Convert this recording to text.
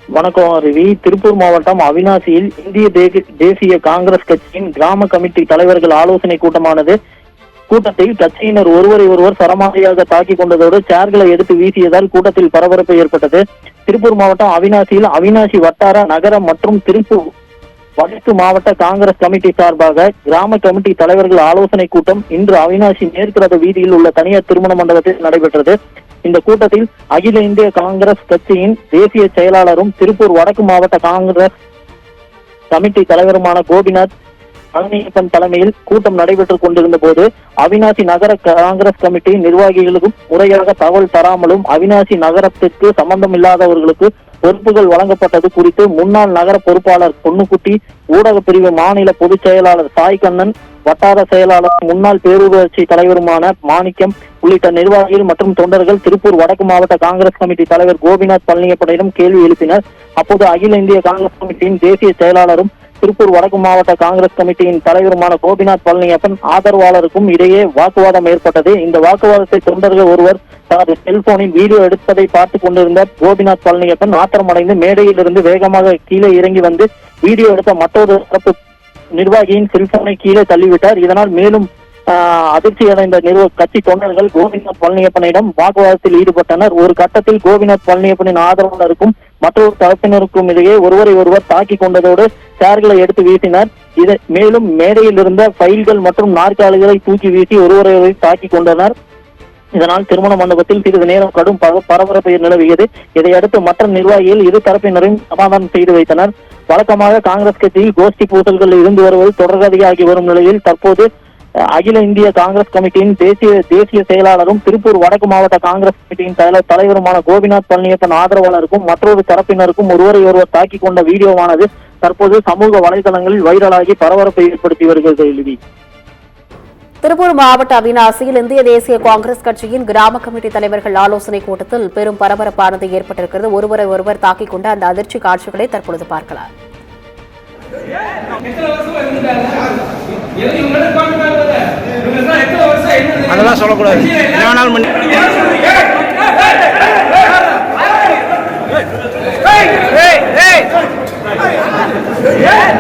வணக்கம் ரவி. திருப்பூர் மாவட்டம் அவிநாசியில் இந்திய தேசிய காங்கிரஸ் கட்சியின் கிராம கமிட்டி தலைவர்கள் ஆலோசனை கூட்டத்தில் கட்சியினர் ஒருவரை ஒருவர் சரமாரியாக தாக்கிக் கொண்டதோடு சேர்களை எடுத்து வீசியதால் கூட்டத்தில் பரபரப்பு ஏற்பட்டது. திருப்பூர் மாவட்டம் அவிநாசியில் அவிநாசி வட்டார நகர மற்றும் திருப்பூர் வடக்கு மாவட்ட காங்கிரஸ் கமிட்டி சார்பாக கிராம கமிட்டி தலைவர்கள் ஆலோசனை கூட்டம் இன்று அவிநாசி மேற்கிரத வீதியில் உள்ள தனியார் திருமண மண்டபத்தில் நடைபெற்றது. இந்த கூட்டத்தில் அகில இந்திய காங்கிரஸ் கட்சியின் தேசிய செயலாளரும் திருப்பூர் வடக்கு மாவட்ட காங்கிரஸ் கமிட்டி தலைவருமான கோபிநாத் பழனியப்பன் தலைமையில் கூட்டம் நடைபெற்றுக் கொண்டிருந்த போது அவிநாசி நகர காங்கிரஸ் கமிட்டி நிர்வாகிகளுக்கும் முறையாக தகவல் தராமலும் அவிநாசி நகரத்திற்கு சம்பந்தம் இல்லாதவர்களுக்கு பொறுப்புகள் வழங்கப்பட்டது குறித்து முன்னாள் நகர பொறுப்பாளர் பொன்னுக்குட்டி, ஊடக பிரிவு மாநில பொதுச் செயலாளர் சாய்கண்ணன், வட்டார செயலாளர் முன்னாள் பேரூராட்சி தலைவருமான மாணிக்கம் உள்ளிட்ட நிர்வாகிகள் மற்றும் தொண்டர்கள் திருப்பூர் வடக்கு மாவட்ட காங்கிரஸ் கமிட்டி தலைவர் கோபிநாத் பழனியப்பனிடம் கேள்வி எழுப்பினர். அப்போது அகில இந்திய காங்கிரஸ் கமிட்டியின் தேசிய செயலாளரும் திருப்பூர் வடக்கு மாவட்ட காங்கிரஸ் கமிட்டியின் தலைவருமான கோபிநாத் பழனியப்பன் ஆதரவாளருக்கும் இடையே வாக்குவாதம் ஏற்பட்டது. இந்த வாக்குவாதத்தை தொண்டர்கள் ஒருவர் தனது செல்போனில் வீடியோ எடுப்பதை பார்த்துக் கொண்டிருந்த கோபிநாத் பழனியப்பன் ஆத்திரமடைந்து மேடையிலிருந்து வேகமாக கீழே இறங்கி வந்து வீடியோ எடுத்த மற்றொரு தரப்பு நிர்வாகியின் செல்போனை கீழே தள்ளிவிட்டார். இதனால் மேலும் அதிர்ச்சியடைந்த கட்சி தொண்டர்கள் கோபிநாத் பழனியப்பனிடம் வாக்குவாதத்தில் ஈடுபட்டனர். ஒரு கட்டத்தில் கோபிநாத் பழனியப்பனின் ஆதரவாளருக்கும் மற்றொரு தரப்பினருக்கும் இடையே ஒருவரை ஒருவர் தாக்கிக் கொண்டதோடு சேர்களை எடுத்து வீசினர். இதை மேலும் மேடையில் இருந்த ஃபைல்கள் மற்றும் நாற்காலிகளை தூக்கி வீசி ஒருவரை தாக்கிக் கொண்டனர். இதனால் திருமண மண்டபத்தில் சிறிது நேரம் கடும் பரபரப்பு நிலவியது. இதையடுத்து மற்ற நிர்வாகிகள் இரு தரப்பினரையும் சமாதானம் செய்து வைத்தனர். வழக்கமாக காங்கிரஸ் கட்சியில் கோஷ்டி பூசல்கள் இருந்து வருவது தொடர்கதையாகி வரும் நிலையில் தற்போது அகில இந்திய காங்கிரஸ் கமிட்டியின் தேசிய செயலாளரும் திருப்பூர் வடக்கு மாவட்ட காங்கிரஸ் கமிட்டியின் தலைவருமான கோபிநாத் பழனியப்பன் ஆதரவாளருக்கும் மற்றொரு தரப்பினருக்கும் ஒருவரை ஒருவர் தாக்கிக் கொண்ட வீடியோவானது தற்போது சமூக வலைதளங்களில் வைரலாகி பரபரப்பை ஏற்படுத்தி வருகிறது. திருப்பூர் மாவட்ட அவிநாசியில் இந்திய தேசிய காங்கிரஸ் கட்சியின் கிராம கமிட்டி தலைவர்கள் ஆலோசனை கூட்டத்தில் பெரும் பரபரப்பானது ஏற்பட்டிருக்கிறது. ஒருவரை ஒருவர் தாக்கிக் கொண்ட அந்த அதிர்ச்சி காட்சிகளை தற்பொழுது பார்க்கலாம். அதெல்லாம் சொல்லக்கூடாது. Yeah!